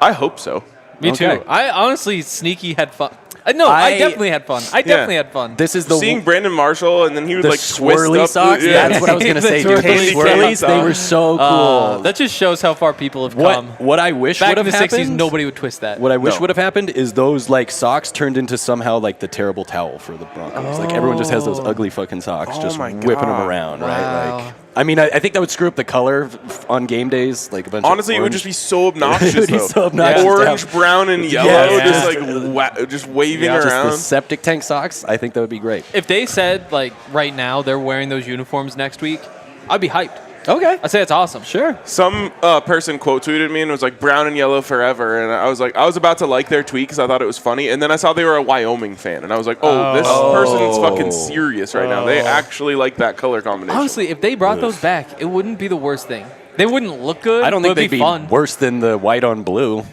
I hope so. Me Okay. too. I honestly sneaky had fun. No, I definitely had fun. I definitely had fun. This is the Seeing Brandon Marshall, and then he would the like twist swirly up. socks. That's what I was gonna The say, dude. The swirly swirlies, socks. they were so cool. That just shows how far people have come. What I wish Back would in have the happened. 60s, nobody would twist that. What I wish No. would have happened is those like socks turned into somehow like the terrible towel for the Broncos. Like everyone just has those ugly fucking socks, just my whipping them God. around, Wow. right? Like, I mean, I think that would screw up the color on game days. Like a bunch Honestly, of it would orange. just be so obnoxious. It would be though. so obnoxious to Orange, have- brown, and yellow, Yeah. just like just waving just around. the septic tank socks. I think that would be great. If they said, like, right now they're wearing those uniforms next week, I'd be hyped. Okay, I'd say it's awesome. sure. Some person quote tweeted me and was like brown and yellow forever, and I was like, I was about to like their tweet because I thought it was funny, and then I saw they were a Wyoming fan, and I was like, this person's fucking serious right now. They actually like that color combination. Honestly, if they brought those back, it wouldn't be the worst thing. They wouldn't look good. I don't but think they'd it'd be fun. worse than the white on blue.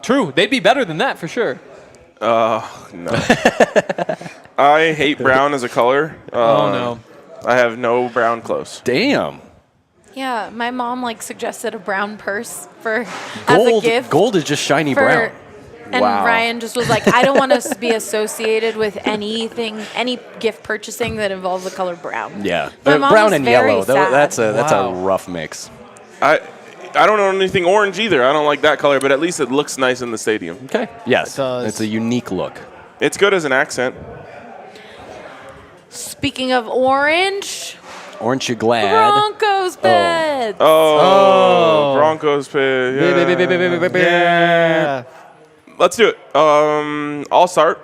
True, they'd be better than that for sure. No. I hate brown as a color. Oh no. I have no brown clothes. Damn. Yeah, my mom like suggested a brown purse as a gift. Gold is just shiny for, brown. And Wow. Ryan just was like, I don't want to be associated with any gift purchasing that involves the color brown. Yeah, My mom brown was and very yellow. sad. That's a Wow. rough mix. I don't know anything orange either. I don't like that color, but at least it looks nice in the stadium. Okay. Yes, It does. it's a unique look. It's good as an accent. Speaking of orange, Aren't you glad? Broncos beds. Oh, Broncos pit. Yeah. Let's do it. I'll start.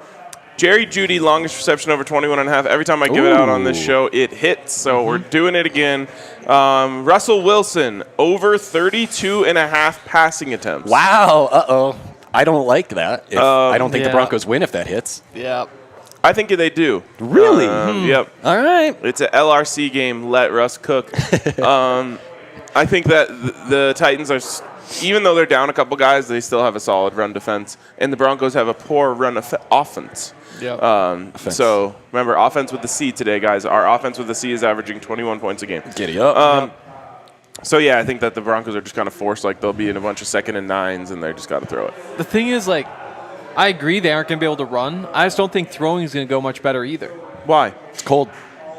Jerry Jeudy, longest reception over 21.5. Every time I give it out on this Ooh. show, it hits. So we're doing it again. Russell Wilson, over 32.5 passing attempts. Wow. Uh-oh. I don't like that. I don't think the Yeah. Broncos win if that hits. Yeah. I think they do. Really? Yep. All right. It's an LRC game. Let Russ cook. I think that the Titans are, even though they're down a couple guys, they still have a solid run defense, and the Broncos have a poor run offense. Yeah. So remember, offense with the C today, guys. Our offense with the C is averaging 21 points a game. Giddy up. So yeah, I think that the Broncos are just kind of forced. Like they'll be in a bunch of 2nd and 9s, and they just got to throw it. The thing is, like, I agree they aren't going to be able to run. I just don't think throwing is going to go much better either. Why? It's cold.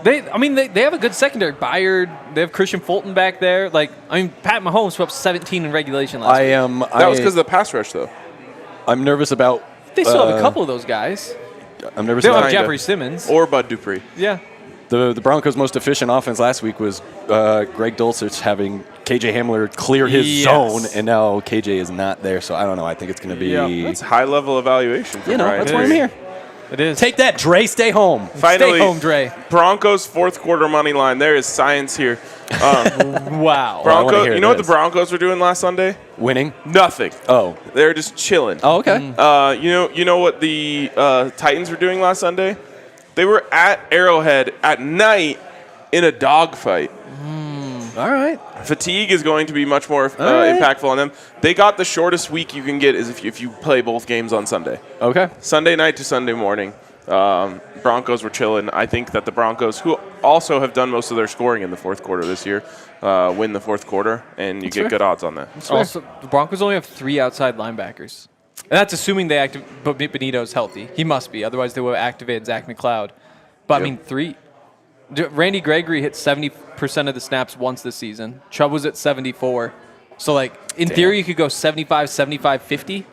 They have a good secondary. Bayard, they have Christian Fulton back there. Like, Pat Mahomes put up 17 in regulation last week. That was because of the pass rush, though. I'm nervous about. They still have a couple of those guys. I'm nervous They don't about have Kinda. Jeffrey Simmons. Or Bud Dupree. Yeah. the Broncos' most efficient offense last week was Greg Dulcich having KJ Hamler clear his zone, and now KJ is not there. So I don't know. I think it's going to be. That's high level evaluation. From Ryan That's why I'm Henry. here. It is. Take that, Dre. Stay home. Finally, Stay home, Dre. Broncos fourth quarter money line. There is science here. Wow. I wanna Broncos. hear You know what the this. Broncos were doing last Sunday? Winning. Nothing. Oh. They're just chilling. Oh, okay. You know what the Titans were doing last Sunday? They were at Arrowhead at night in a dogfight. All right. Fatigue is going to be much more right. impactful on them. They got the shortest week you can get is if you play both games on Sunday. Okay. Sunday night to Sunday morning. Broncos were chilling. I think that the Broncos, who also have done most of their scoring in the fourth quarter this year, win the fourth quarter, and you get fair. good odds on that. Also, the Broncos only have 3 outside linebackers. And that's assuming they but Benito's healthy. He must be. Otherwise, they would have activated Zach McLeod. But, Yep. 3. Randy Gregory hit 70% of the snaps once this season. Chubb was at 74. So, like, in theory, you could go 75, 75, 50.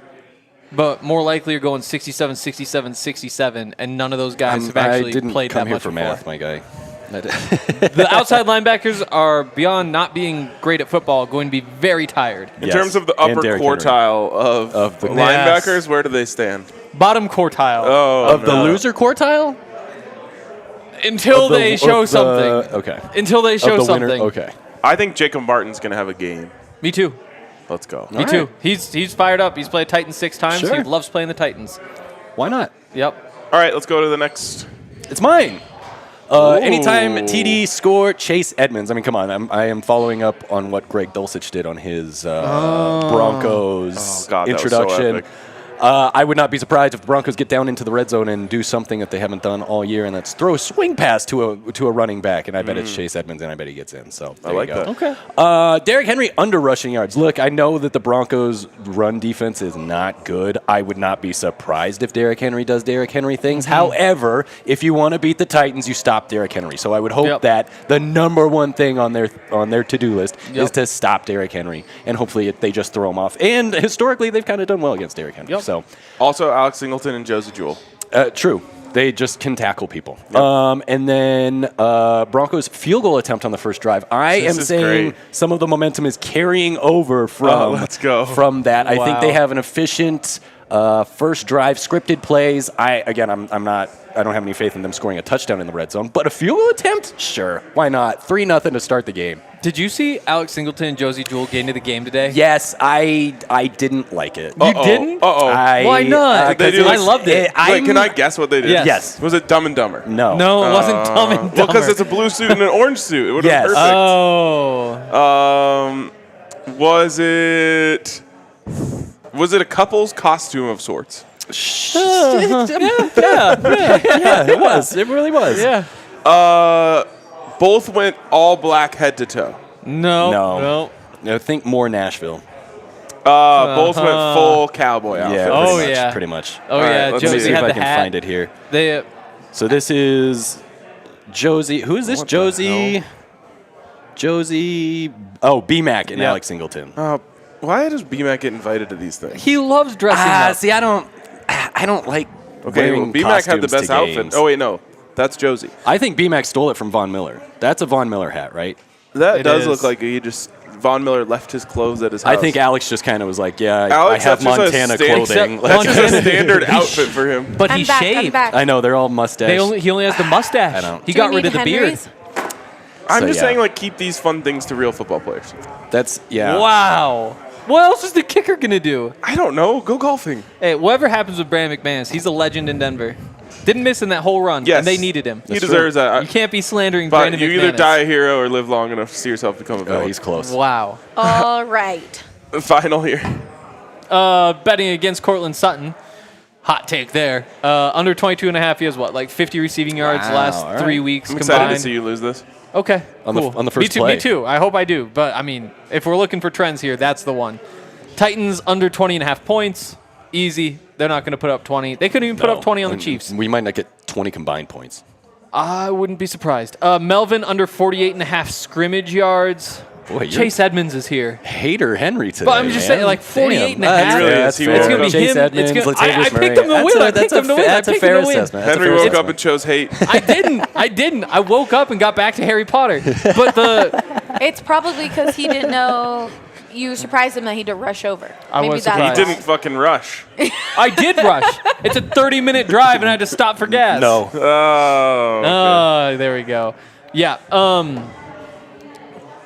But more likely you're going 67, 67, 67, and none of those guys have actually I didn't played come that here much for before. math, my guy. The outside linebackers are, beyond not being great at football, going to be very tired. In terms of the upper quartile of the- linebackers, where do they stand? Bottom quartile. Oh, the loser quartile? Until Of the- they show of the- something. Okay. Until they show Of the something. winner? Okay. I think Jacob Martin's going to have a game. Me too. Let's go. Me too. He's fired up. He's played Titans 6 times. Sure. He loves playing the Titans. Why not? Yep. All right, let's go to the next. It's mine. Anytime TD score, Chase Edmonds. I mean, come on. I am following up on what Greg Dulcich did on his Broncos God, that was so introduction. epic. I would not be surprised if the Broncos get down into the red zone and do something that they haven't done all year, and that's throw a swing pass to a running back. And I bet it's Chase Edmonds, and I bet he gets in. So there I like you go. that. Okay. Derrick Henry under rushing yards. Look, I know that the Broncos' run defense is not good. I would not be surprised if Derrick Henry does Derrick Henry things. However, if you want to beat the Titans, you stop Derrick Henry. So I would hope that the number one thing on their to-do list is to stop Derrick Henry, and hopefully they just throw him off. And historically, they've kind of done well against Derrick Henry. So Also, Alex Singleton and Josie Jewell. true. They just can tackle people. And then Broncos field goal attempt on the first drive. I This am is saying great. some of the momentum is carrying over from let's go. from that. I think Wow. they have an efficient first drive, scripted plays. I don't have any faith in them scoring a touchdown in the red zone, but a field goal attempt, sure, why not? 3-0 to start the game. Did you see Alex Singleton and Josie Jewell get into the game today? Yes, I didn't like it. You didn't? Uh-oh. Why not? They do I this- loved it. Wait, can I guess what they did? Yes. Yes. Was it Dumb and Dumber? No. No, it wasn't Dumb and Well, Dumber. because it's a blue suit and an orange suit. It would have Yes. been perfect. Oh. Was it a couple's costume of sorts? Yeah, it was. It really was. Yeah. Both went all black head to toe. No. I think more Nashville. Both went full cowboy outfit. Yeah. Oh, pretty much, yeah. Pretty much. Oh, right, yeah. let's Let me Josie see if had I the can hat. find it here. They, So this is Josie. Who is this? What the Josie. Josie. Oh, B-Mac and Yeah. Alex Singleton. Why does BMAC get invited to these things? he loves dressing up. See, I don't like. Okay, well, wearing BMAC had the costumes best to outfit. games. Oh, wait, no. That's Josie. I think B-Mac stole it from Von Miller. That's a Von Miller hat, right? That It does is. look like Von Miller left his clothes at his house. I think Alex just kind of was like, yeah, Alex, I have that's just a Montana stand- clothing. Except Let's That's go. just a standard outfit for him. But I'm he back. shaved. I'm back. I know, they're all mustache. He only has the mustache. I don't. He Do got we rid of need the beard. Henry's? I'm So, just yeah. saying, like, keep these fun things to real football players. That's, yeah. Wow. What else is the kicker going to do? I don't know. Go golfing. Hey, whatever happens with Brandon McManus, he's a legend in Denver. Didn't miss in that whole run, Yes. and they needed him. He deserves that. You can't be slandering But Brandon you McManus. either die a hero or live long enough to see yourself become a Oh, villain. he's close. Wow. All right. Final here. Betting against Cortland Sutton. Hot take there. Under 22.5, he has what, like 50 receiving yards Wow, last all 3 right. weeks I'm combined? excited to see you lose this. Okay, On the- cool. on the first me too, play. Me too. I hope I do. But, I mean, if we're looking for trends here, that's the one. Titans under 20.5 points. Easy. They're not going to put up 20. They couldn't even put up 20 on the Chiefs. We might not get 20 combined points. I wouldn't be surprised. Melvin under 48.5 scrimmage yards. Boy, you're Chase Edmonds is here. hater Henry today. But I'm just saying, like, 48 and a half. He really is. That's He fair. woke It's going to up. be Chase him. Edmonds, It's gonna, I Latavius picked Murray. him to win. I picked him to win. I That's a picked fair him to win. assessment. Henry woke up and chose hate. I didn't. I woke up and got back to Harry Potter. But It's probably because he didn't know you surprised him that he had to rush over. I was He surprised. didn't fucking rush. I did rush. It's a 30-minute drive, and I had to stop for gas. No. Oh. Okay. There we go. Yeah.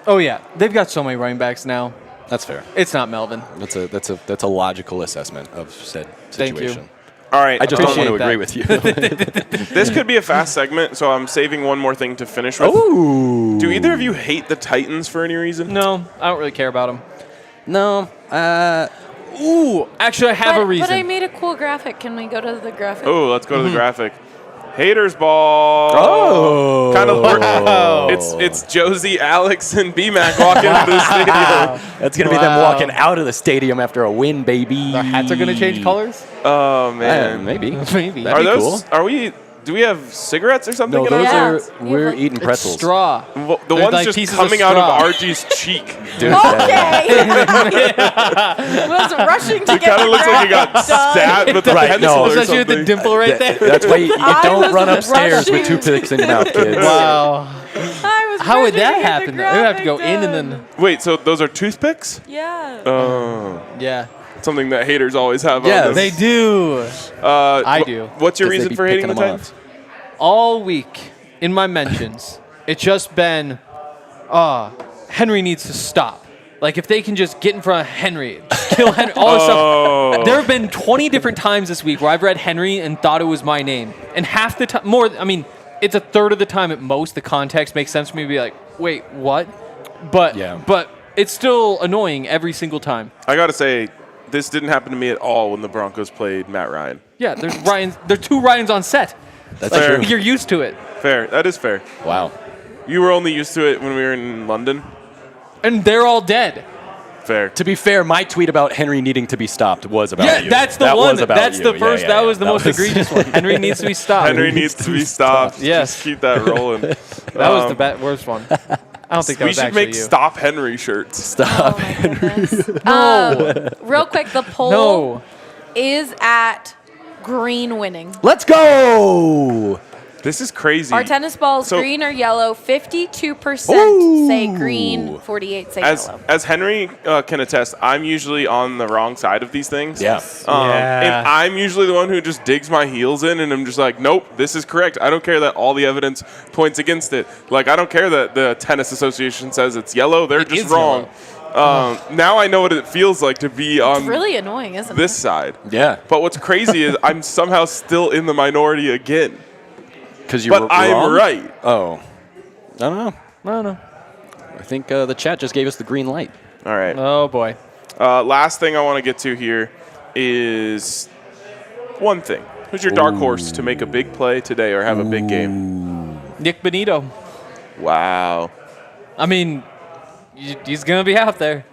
Oh yeah. They've got so many running backs now. That's fair. It's not Melvin. That's a logical assessment of said Thank you. situation. All right. I just don't want to Appreciate agree that. with you. This could be a fast segment, so I'm saving one more thing to finish with. Ooh. Do either of you hate the Titans for any reason? No, I don't really care about him. No. Ooh, actually, I have a reason. But I made a cool graphic. Can we go to the graphic? Oh, let's go to the graphic. Haters ball. Oh. Kind of. It's Josie, Alex, and B-Mac walking into the stadium. That's going to be them walking out of the stadium after a win, baby. Our hats are going to change colors? Oh man. Maybe. Maybe. That'd Are be those? cool. Are we? Do we have cigarettes or something? No, in our those Yeah. are. We're eating It's pretzels. straw. Well, the They're one's like just pieces of coming out of straw. Archie's cheek. Dude, Okay. Was rushing to It get kind of the looks like you got graphic done. stabbed with a Right, pencil no. or Especially with the something. dimple right there. That's why you I don't was run upstairs with rushing. toothpicks in your mouth, kids. Wow. I was How would rushing to that get the happen? They would have to go graphic in and done. then. Wait, so those are toothpicks? Yeah. Oh, Yeah. something that haters always have. Yeah, on They this. do. I do. What's your 'Cause they reason be for hating the picking 'em Titans? All week in my mentions, it's just been, Henry needs to stop. Like, if they can just get in front of Henry, just kill Henry, all this stuff. There have been 20 different times this week where I've read Henry and thought it was my name. And half the time, it's a third of the time at most, the context makes sense for me to be like, wait, what? But it's still annoying every single time. I gotta say, this didn't happen to me at all when the Broncos played Matt Ryan. Yeah, there are two Ryans on set. That's Fair. true. You're used to it. Fair. That is fair. Wow. You were only used to it when we were in London. And they're all dead. Fair. To be fair, my tweet about Henry needing to be stopped was about Yeah, you. that's the That one. was about That's you. the Yeah, first. yeah, that yeah. was the most egregious one. Henry needs to be stopped. Henry needs to be stopped. Yes. Just keep that rolling. That was the worst one. I don't think that We was should actually make you. Stop Henry shirts. Stop. Oh my goodness. Real quick, the poll No. is at green winning. Let's go. This is crazy. Our tennis balls, So- green or yellow, 52% Ooh. say green, 48 say As yellow. as Henry can attest, I'm usually on the wrong side of these things. Yeah. And I'm usually the one who just digs my heels in, and I'm just like, nope, this is correct. I don't care that all the evidence points against it. Like, I don't care that the tennis association says it's yellow. They're just is wrong. Now I know what it feels like to be on It's really annoying, isn't this side. Yeah. But what's crazy is I'm somehow still in the minority again. Because you But were I'm wrong? right. Oh. I don't know. I don't know. I think the chat just gave us the green light. All right. Oh boy. Last thing I want to get to here is one thing. Who's your dark horse to make a big play today or have a big game? Nick Benito. Wow. I mean, he's gonna be out there.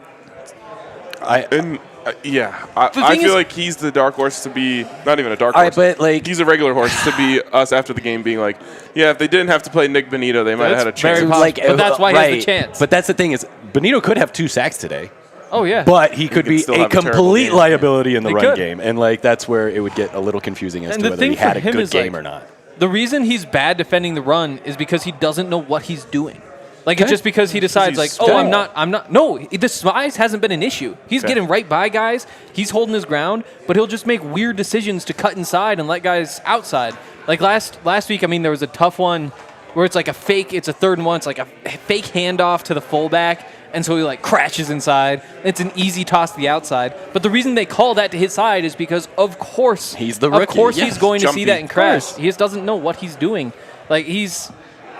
And yeah, I thing feel is- like he's the dark horse to be not even a dark All horse. right, but like, He's a regular horse to be us after the game being like, yeah, if they didn't have to play Nick Benito, they might have had a That's very chance. possible. like, But that's why he has the right. chance. But that's the thing is, Benito could have 2 sacks today, Oh yeah. but he could could be still a have a terrible complete game. liability in the He run could. game, and like that's where it would get a little confusing as And to the whether thing he had for a him good is, game like, or not. the reason he's bad defending the run is because he doesn't know what he's doing. Like, it's Okay. just because he decides, like, he's oh, small. I'm not. No, the size hasn't been an issue. He's Okay. getting right by guys. He's holding his ground, but he'll just make weird decisions to cut inside and let guys outside. Like last week, I mean, there was a tough one where it's like it's a 3rd and 1. It's like a fake handoff to the fullback, and so he like crashes inside. It's an easy toss to the outside. But the reason they call that to his side is because of course He's the Of rookie, course yes. he's going to see Jumpy. that and crash. Of course. He just doesn't know what he's doing. Like I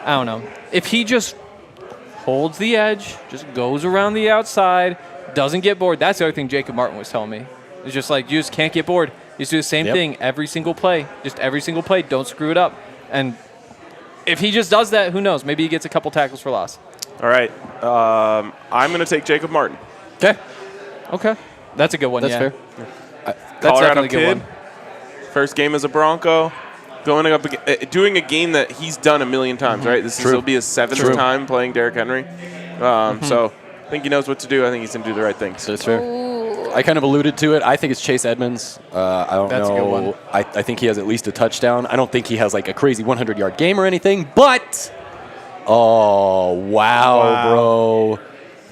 don't know. If he just holds the edge, just goes around the outside, doesn't get bored. That's the other thing Jacob Martin was telling me. It's just like, you just can't get bored. You just do the same Yep. thing every single play. Just every single play. Don't screw it up. And if he just does that, who knows? Maybe he gets a couple tackles for loss. All right. I'm going to take Jacob Martin. Okay. That's a good one, That's yeah. fair. That's Colorado definitely a good kid. one. First game as a Bronco. Going up, doing a game that he's done a million times, right? Will be his 7th time playing Derrick Henry. So I think he knows what to do. I think he's going to do the right things. That's fair. I kind of alluded to it. I think it's Chase Edmonds. I don't That's know. a good one. I think he has at least a touchdown. I don't think he has like a crazy 100-yard game or anything, but wow, bro.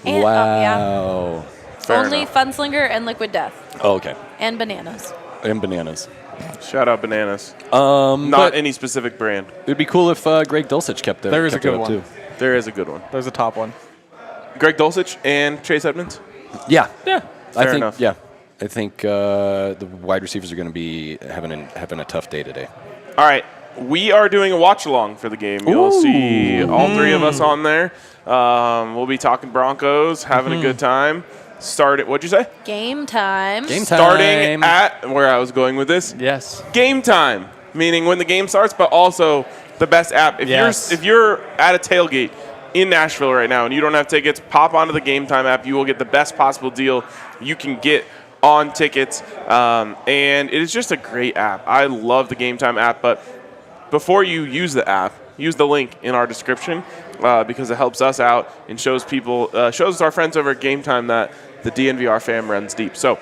And, wow. Fair Only enough. Funslinger and Liquid Death. Oh, okay. And bananas. And bananas. Shout out Bananas. Not Not any specific brand. It would be cool if Greg Dulcich kept it. There is a kept it good up, one. too. There is a good one. There's a top one. Greg Dulcich and Chase Edmonds. Yeah. Yeah. I Fair think. enough. Yeah. I think the wide receivers are going to be having a tough day today. All right. We are doing a watch along for the game. You'll see all three of us on there. We'll be talking Broncos, having a good time. What'd you say? Game time. Game time. Starting at where I was going with this. Yes. Game time, meaning when the game starts, but also the best app. If you're at a tailgate in Nashville right now and you don't have tickets, pop onto the Game Time app. You will get the best possible deal you can get on tickets, and it is just a great app. I love the Game Time app, but before you use the app, use the link in our description because it helps us out and shows our friends over at Game Time that the DNVR fam runs deep. So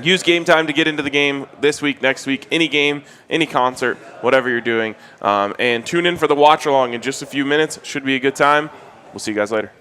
use Game Time to get into the game this week, next week, any game, any concert, whatever you're doing. And tune in for the watch along in just a few minutes. Should be a good time. We'll see you guys later.